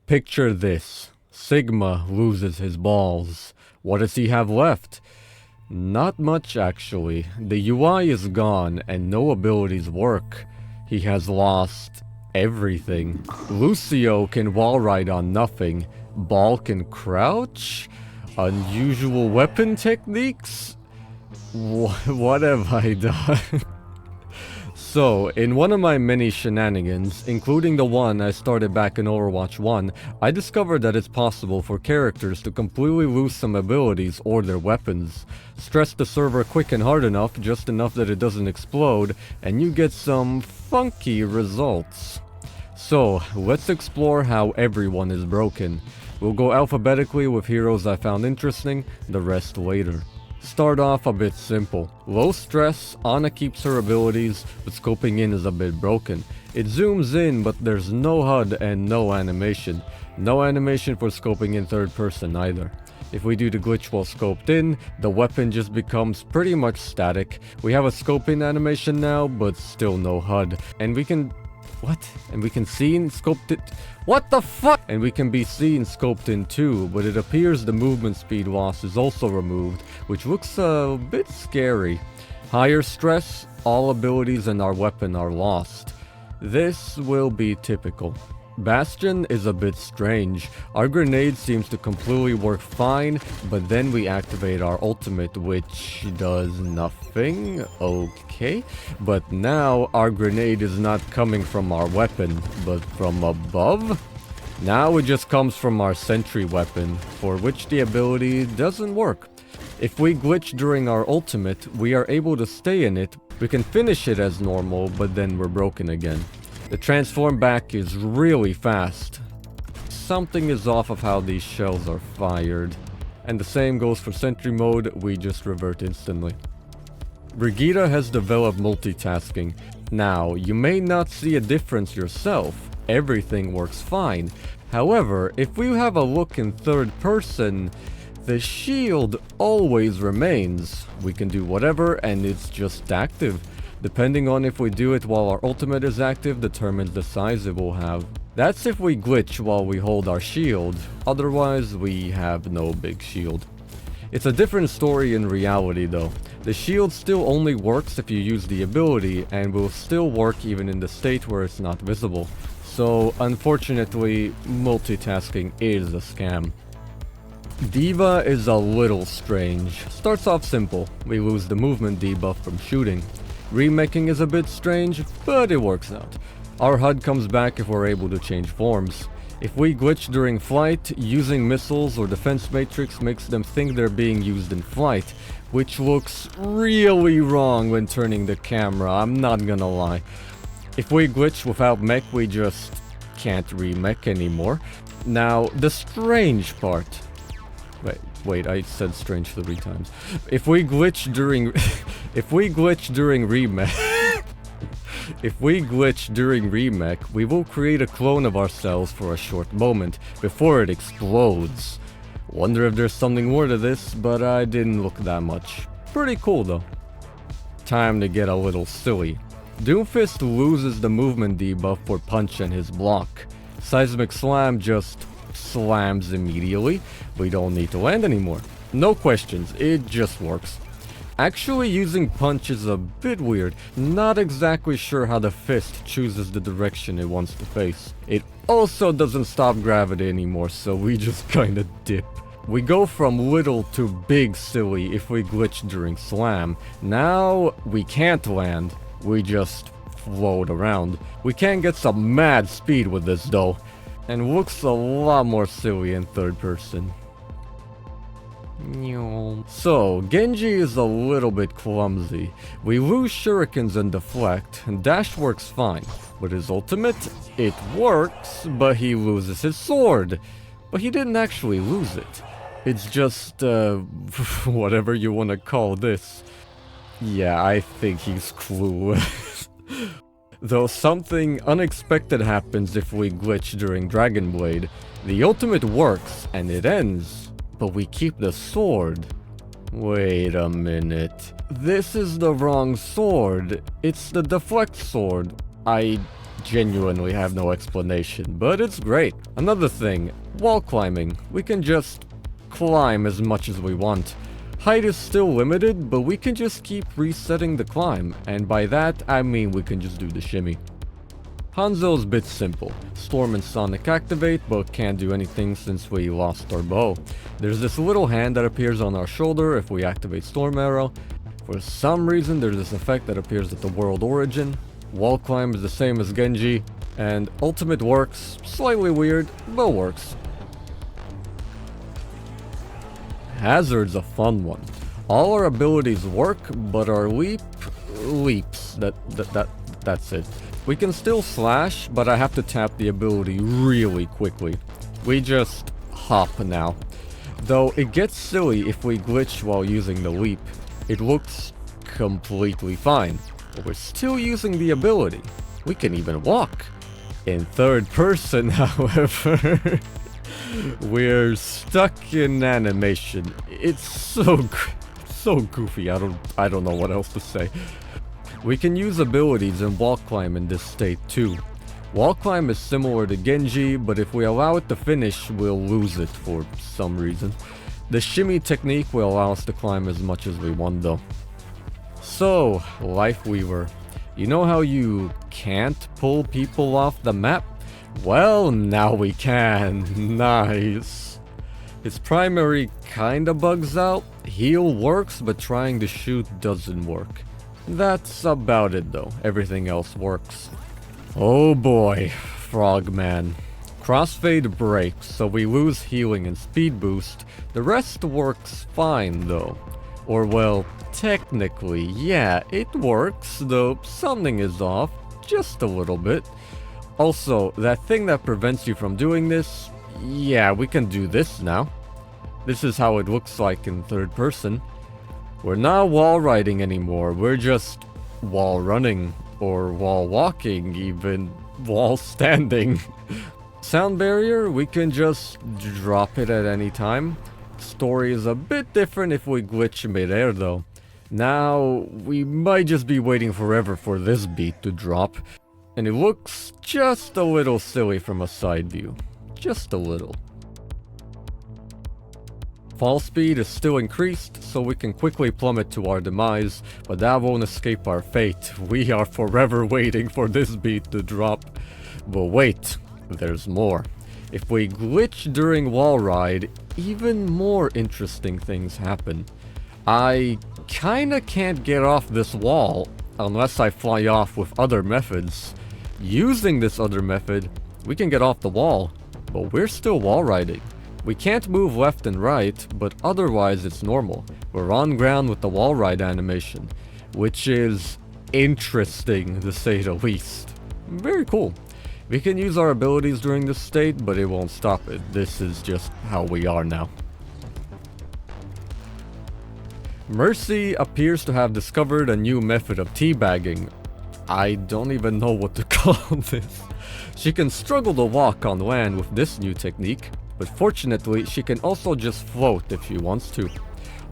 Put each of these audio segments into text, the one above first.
Picture this. Sigma loses his balls. What does he have left? Not much, actually. The UI is gone, and no abilities work. He has lost everything. Lucio can wall ride on nothing. Ball can crouch? Unusual weapon techniques? What have I done? So, in one of my many shenanigans, including the one I started back in Overwatch 1, I discovered that it's possible for characters to completely lose some abilities or their weapons. Stress the server quick and hard enough, just enough that it doesn't explode, and you get some funky results. So, let's explore how everyone is broken. We'll go alphabetically with heroes I found interesting, the rest later. Start off a bit simple. Low stress, Ana keeps her abilities, but scoping in is a bit broken. It zooms in, but there's no HUD and no animation. No animation for scoping in third person either. If we do the glitch while scoped in, the weapon just becomes pretty much static. We have a scope in animation now, but still no HUD. And we can... What? And we can see and scoped it... What the fuck? And we can be seen scoped in too, but it appears the movement speed loss is also removed, which looks a bit scary. Higher stress, all abilities and our weapon are lost. This will be typical. Bastion is a bit strange. Our grenade seems to completely work fine, but then we activate our ultimate, which does nothing. Okay. But now our grenade is not coming from our weapon, but from above? Now it just comes from our sentry weapon, for which the ability doesn't work. If we glitch during our ultimate, we are able to stay in it. We can finish it as normal, but then we're broken again. The transform back is really fast. Something is off of how these shells are fired. And the same goes for sentry mode, we just revert instantly. Brigitte has developed multitasking. Now, you may not see a difference yourself. Everything works fine. However, if we have a look in third person, the shield always remains. We can do whatever and it's just active. Depending on if we do it while our ultimate is active determines the size it will have. That's if we glitch while we hold our shield, otherwise we have no big shield. It's a different story in reality though. The shield still only works if you use the ability and will still work even in the state where it's not visible. So unfortunately, multitasking is a scam. D.Va is a little strange. Starts off simple, we lose the movement debuff from shooting. Remaking is a bit strange, but it works out. Our HUD comes back if we're able to change forms. If we glitch during flight, using missiles or defense matrix makes them think they're being used in flight, which looks really wrong when turning the camera, I'm not gonna lie. If we glitch without mech, we just can't remech anymore. Now, the strange part... Wait, I said strange 3 times. If we glitch during... if we glitch during remech... if we glitch during remech, we will create a clone of ourselves for a short moment, before it explodes. Wonder if there's something more to this, but I didn't look that much. Pretty cool though. Time to get a little silly. Doomfist loses the movement debuff for punch and his block. Seismic Slam just... slams immediately. We don't need to land anymore. No questions, it just works. Actually using punch is a bit weird. Not exactly sure how the fist chooses the direction it wants to face. It also doesn't stop gravity anymore, so we just kinda dip. We go from little to big silly if we glitch during slam. Now we can't land, we just float around. We can get some mad speed with this though. And looks a lot more silly in third person. So, Genji is a little bit clumsy. We lose shurikens and deflect, and dash works fine. With his ultimate, it works, but he loses his sword. But he didn't actually lose it. It's just, whatever you wanna call this. Yeah, I think he's clueless. Though something unexpected happens if we glitch during Dragon Blade. The ultimate works, and it ends, but we keep the sword. Wait a minute. This is the wrong sword. It's the deflect sword. I genuinely have no explanation, but it's great. Another thing, wall climbing. We can just climb as much as we want. Height is still limited, but we can just keep resetting the climb, and by that I mean we can just do the shimmy. Hanzo's bit simple. Storm and Sonic activate, but can't do anything since we lost our bow. There's this little hand that appears on our shoulder if we activate Storm Arrow. For some reason there's this effect that appears at the world origin. Wall climb is the same as Genji, and ultimate works, slightly weird, but works. Hazard's a fun one. All our abilities work, but our leaps. That's it. We can still slash, but I have to tap the ability really quickly. We just hop now. Though it gets silly if we glitch while using the leap. It looks completely fine, but we're still using the ability. We can even walk. In third person, however, we're stuck in animation. It's so goofy. I don't know what else to say. We can use abilities and wall climb in this state too. Wall climb is similar to Genji, but if we allow it to finish, we'll lose it for some reason. The shimmy technique will allow us to climb as much as we want though. So, Life Weaver. You know how you can't pull people off the map? Well, now we can. Nice. His primary kinda bugs out. Heal works, but trying to shoot doesn't work. That's about it though. Everything else works. Oh boy, Frogman. Crossfade breaks, so we lose healing and speed boost. The rest works fine though. Or well, technically, yeah, it works, though something is off. Just a little bit. Also, that thing that prevents you from doing this, yeah, we can do this now. This is how it looks like in third person. We're not wall riding anymore, we're just wall running, or wall walking, even wall standing. Sound barrier, we can just drop it at any time. Story is a bit different if we glitch midair though. Now, we might just be waiting forever for this beat to drop. And it looks just a little silly from a side view. Just a little. Fall speed is still increased, so we can quickly plummet to our demise, but that won't escape our fate. We are forever waiting for this beat to drop. But wait, there's more. If we glitch during wall ride, even more interesting things happen. I kinda can't get off this wall unless I fly off with other methods. Using this other method, we can get off the wall, but we're still wall riding. We can't move left and right, but otherwise it's normal. We're on ground with the wall ride animation, which is interesting to say the least. Very cool. We can use our abilities during this state, but it won't stop it. This is just how we are now. Mercy appears to have discovered a new method of teabagging. I don't even know what to call this. She can struggle to walk on land with this new technique, but fortunately she can also just float if she wants to.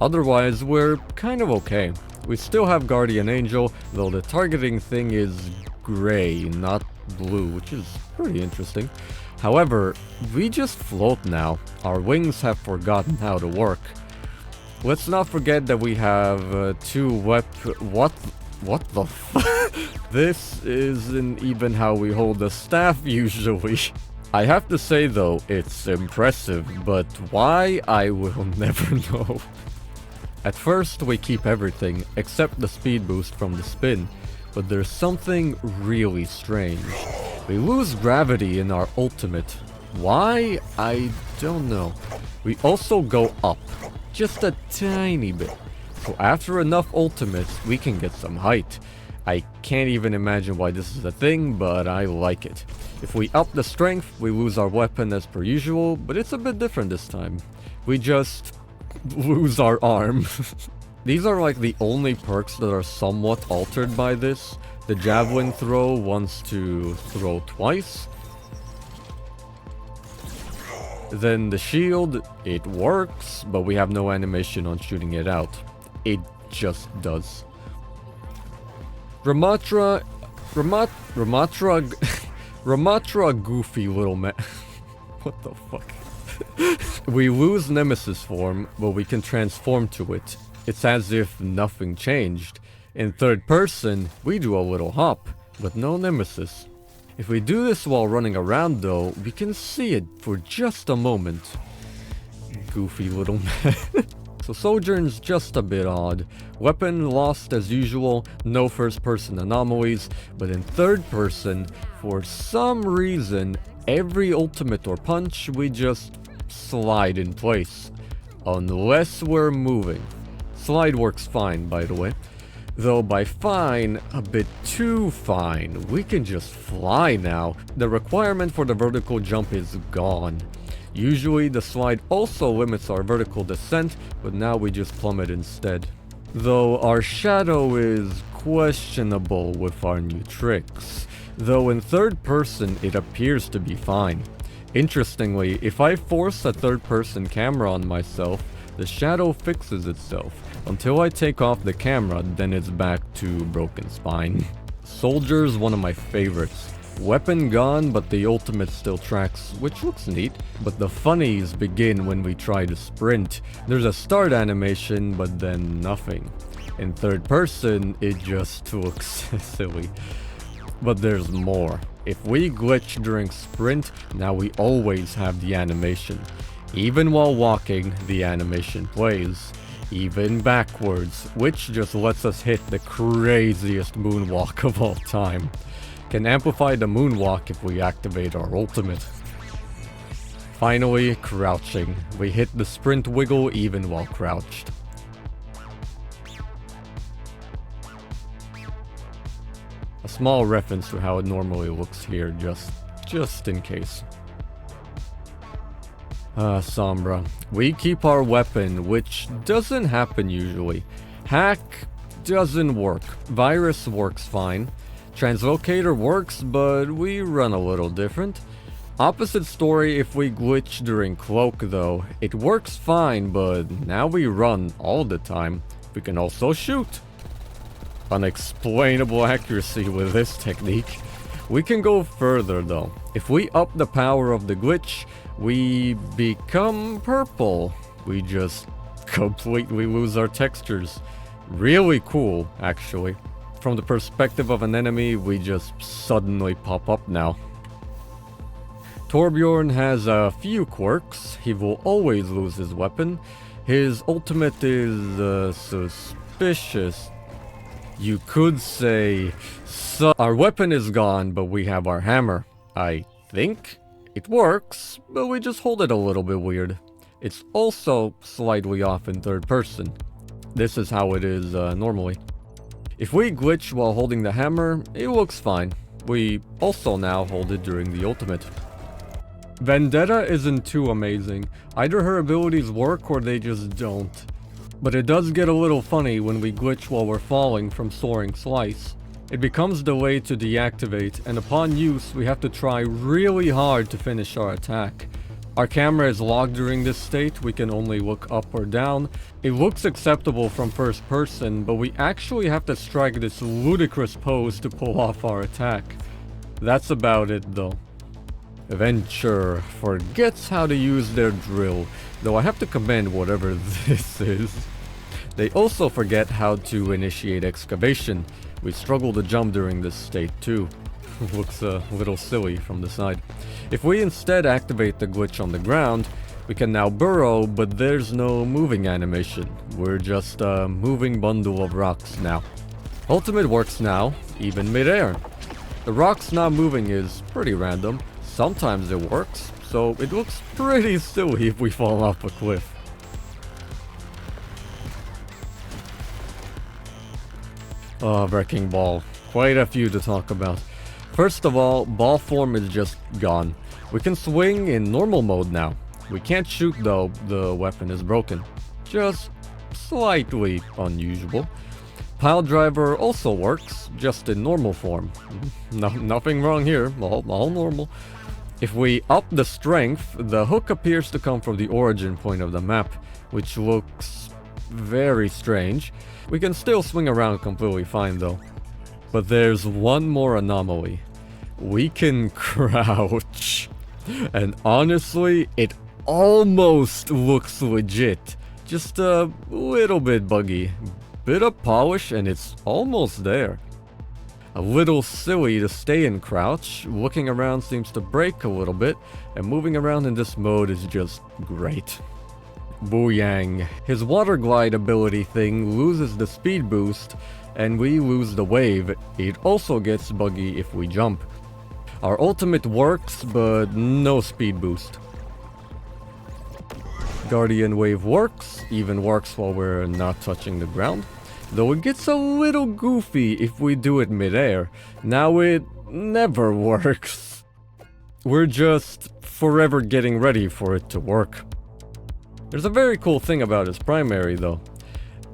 Otherwise, we're kind of okay. We still have Guardian Angel, though the targeting thing is gray, not blue, which is pretty interesting. However, we just float now. Our wings have forgotten how to work. Let's not forget that we have two what the f- This isn't even how we hold the staff usually. I have to say though, it's impressive, but why I will never know. At first we keep everything, except the speed boost from the spin, but there's something really strange. We lose gravity in our ultimate. Why? I don't know. We also go up, just a tiny bit. So after enough ultimates, we can get some height. I can't even imagine why this is a thing, but I like it. If we up the strength, we lose our weapon as per usual, but it's a bit different this time. We just lose our arm. These are like the only perks that are somewhat altered by this. The javelin throw wants to throw twice. Then the shield, it works, but we have no animation on shooting it out. It just does. Ramatra Ramatra goofy little man. What the fuck? We lose Nemesis form, but we can transform to it. It's as if nothing changed. In third person, we do a little hop, but no Nemesis. If we do this while running around though, we can see it for just a moment. Goofy little man. So Sojourn's just a bit odd. Weapon lost as usual, no first person anomalies, but in third person, for some reason, every ultimate or punch we just slide in place. Unless we're moving. Slide works fine, by the way. Though by fine, a bit too fine. We can just fly now. The requirement for the vertical jump is gone. Usually the slide also limits our vertical descent, but now we just plummet instead. Though our shadow is questionable with our new tricks. Though in third person it appears to be fine. Interestingly, if I force a third person camera on myself, the shadow fixes itself. Until I take off the camera, then it's back to broken spine. Soldier's one of my favorites. Weapon gone, but the ultimate still tracks, which looks neat. But the funnies begin when we try to sprint. There's a start animation, but then nothing. In third person, it just looks silly. But there's more. If we glitch during sprint, now we always have the animation. Even while walking, the animation plays. Even backwards, which just lets us hit the craziest moonwalk of all time. Can amplify the moonwalk if we activate our ultimate. Finally, crouching. We hit the sprint wiggle even while crouched. A small reference to how it normally looks here, just in case. Sombra. We keep our weapon, which doesn't happen usually. Hack doesn't work. Virus works fine. Translocator works, but we run a little different. Opposite story if we glitch during cloak though. It works fine, but now we run all the time. We can also shoot. Unexplainable accuracy with this technique. We can go further though. If we up the power of the glitch, we become purple. We just completely lose our textures. Really cool, actually. From the perspective of an enemy, we just suddenly pop up now. Torbjorn has a few quirks. He will always lose his weapon. His ultimate is suspicious. You could say, our weapon is gone, but we have our hammer. I think it works, but we just hold it a little bit weird. It's also slightly off in third person. This is how it is normally. If we glitch while holding the hammer, it looks fine. We also now hold it during the ultimate. Vendetta isn't too amazing. Either her abilities work or they just don't. But it does get a little funny when we glitch while we're falling from soaring slice. It becomes the way to deactivate, and upon use we have to try really hard to finish our attack. Our camera is locked during this state, we can only look up or down. It looks acceptable from first person, but we actually have to strike this ludicrous pose to pull off our attack. That's about it though. Venture forgets how to use their drill, though I have to commend whatever this is. They also forget how to initiate excavation. We struggle to jump during this state too. Looks a little silly from the side. If we instead activate the glitch on the ground, we can now burrow, but there's no moving animation. We're just a moving bundle of rocks now. Ultimate works now, even mid-air. The rocks not moving is pretty random. Sometimes it works, so it looks pretty silly if we fall off a cliff. Oh, Wrecking Ball. Quite a few to talk about. First of all, ball form is just gone. We can swing in normal mode now. We can't shoot though, the weapon is broken. Just slightly unusual. Pile driver also works, just in normal form. Nothing wrong here, all normal. If we up the strength, the hook appears to come from the origin point of the map, which looks very strange. We can still swing around completely fine though. But there's one more anomaly. we can crouch. And honestly, it almost looks legit. Just a little bit buggy. Bit of polish and it's almost there. A little silly to stay in crouch. Looking around seems to break a little bit, and moving around in this mode is just great. Booyang. His water glide ability thing loses the speed boost, and we lose the wave. It also gets buggy if we jump. Our ultimate works, but no speed boost. Guardian wave works, even works while we're not touching the ground. Though it gets a little goofy if we do it midair. Now it never works. We're just forever getting ready for it to work. There's a very cool thing about his primary though.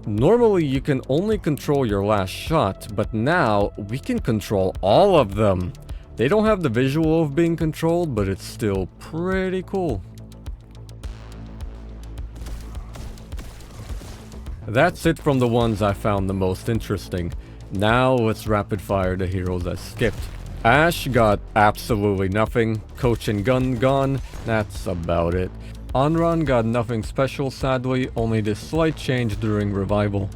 Normally you can only control your last shot, but now we can control all of them. They don't have the visual of being controlled, but it's still pretty cool. That's it from the ones I found the most interesting. Now let's rapid fire the heroes I skipped. Ash got absolutely nothing. Coach and Gun gone. That's about it. Onran got nothing special sadly, only this slight change during revival.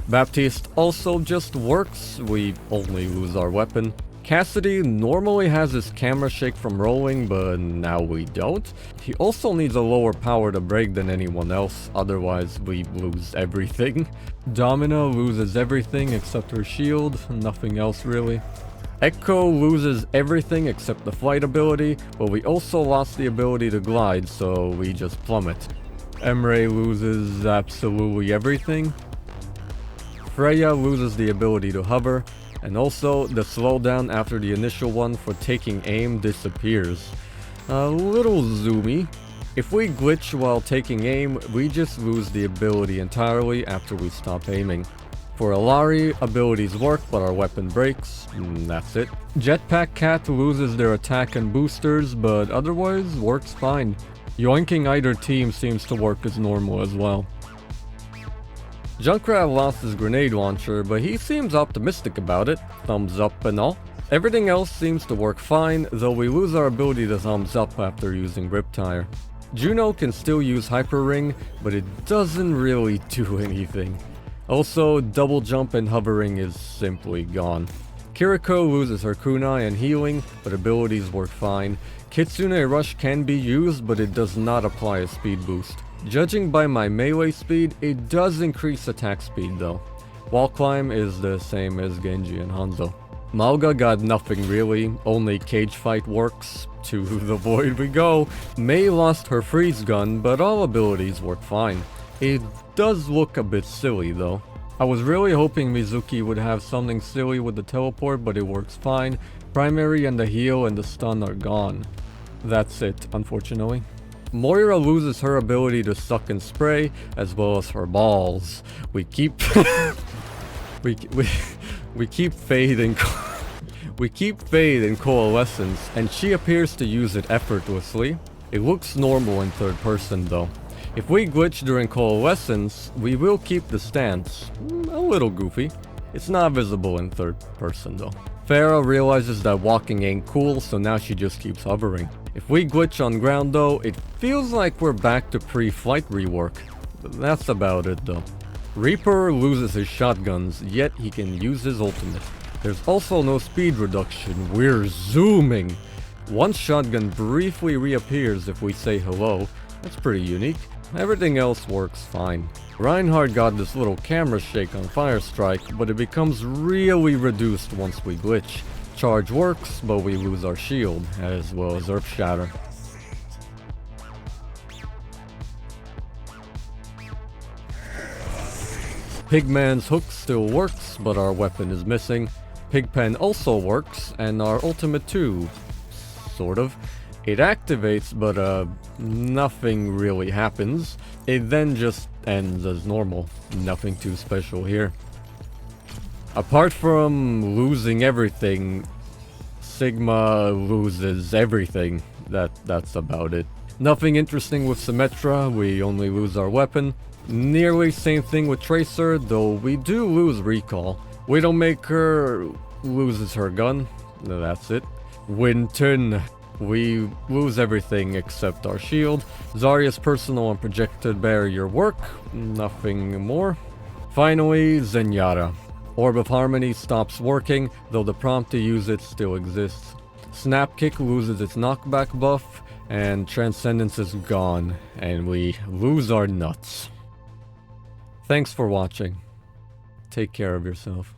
Baptiste also just works, we only lose our weapon. Cassidy normally has his camera shake from rolling, but now we don't. He also needs a lower power to break than anyone else, otherwise we lose everything. Domina loses everything except her shield, nothing else really. Echo loses everything except the flight ability, but we also lost the ability to glide, so we just plummet. Emre loses absolutely everything. Freya loses the ability to hover. And also, the slowdown after the initial one for taking aim disappears. A little zoomy. If we glitch while taking aim, we just lose the ability entirely after we stop aiming. For Alari, abilities work but our weapon breaks, that's it. Jetpack Cat loses their attack and boosters, but otherwise works fine. Yoinking either team seems to work as normal as well. Junkrat lost his grenade launcher, but he seems optimistic about it, thumbs up and all. Everything else seems to work fine, though we lose our ability to thumbs up after using Riptire. Juno can still use Hyper Ring, but it doesn't really do anything. Also, double jump and hovering is simply gone. Kiriko loses her kunai and healing, but abilities work fine. Kitsune Rush can be used, but it does not apply a speed boost. Judging by my melee speed, it does increase attack speed though. Wall climb is the same as Genji and Hanzo. Mauga got nothing really, only cage fight works. To the void we go. Mei lost her freeze gun, but all abilities work fine. It does look a bit silly though. I was really hoping Mizuki would have something silly with the teleport, but it works fine. Primary and the heal and the stun are gone. That's it, unfortunately. Moira loses her ability to suck and spray, as well as her balls. We keep we keep Fade and we keep Fade in Coalescence, and she appears to use it effortlessly. It looks normal in third person though. If we glitch during Coalescence, we will keep the stance. A little goofy. It's not visible in third person though. Farah realizes that walking ain't cool, so now she just keeps hovering. If we glitch on ground though, it feels like we're back to pre-flight rework. That's about it though. Reaper loses his shotguns, yet he can use his ultimate. There's also no speed reduction, we're zooming! One shotgun briefly reappears if we say hello, that's pretty unique. Everything else works fine. Reinhardt got this little camera shake on Fire Strike, but it becomes really reduced once we glitch. Charge works, but we lose our shield, as well as Earth Shatter. Pigman's hook still works, but our weapon is missing. Pigpen also works, and our ultimate too, sort of. It activates, but nothing really happens. It then just ends as normal. Nothing too special here. Apart from losing everything, Sigma loses everything. That's about it. Nothing interesting with Symmetra, we only lose our weapon. Nearly same thing with Tracer, though we do lose recall. Widowmaker loses her gun. That's it. Winton. We lose everything except our shield. Zarya's personal and projected barrier work. Nothing more. Finally, Zenyatta. Orb of Harmony stops working, though the prompt to use it still exists. Snap Kick loses its knockback buff, and Transcendence is gone, and we lose our nuts. Thanks for watching. Take care of yourself.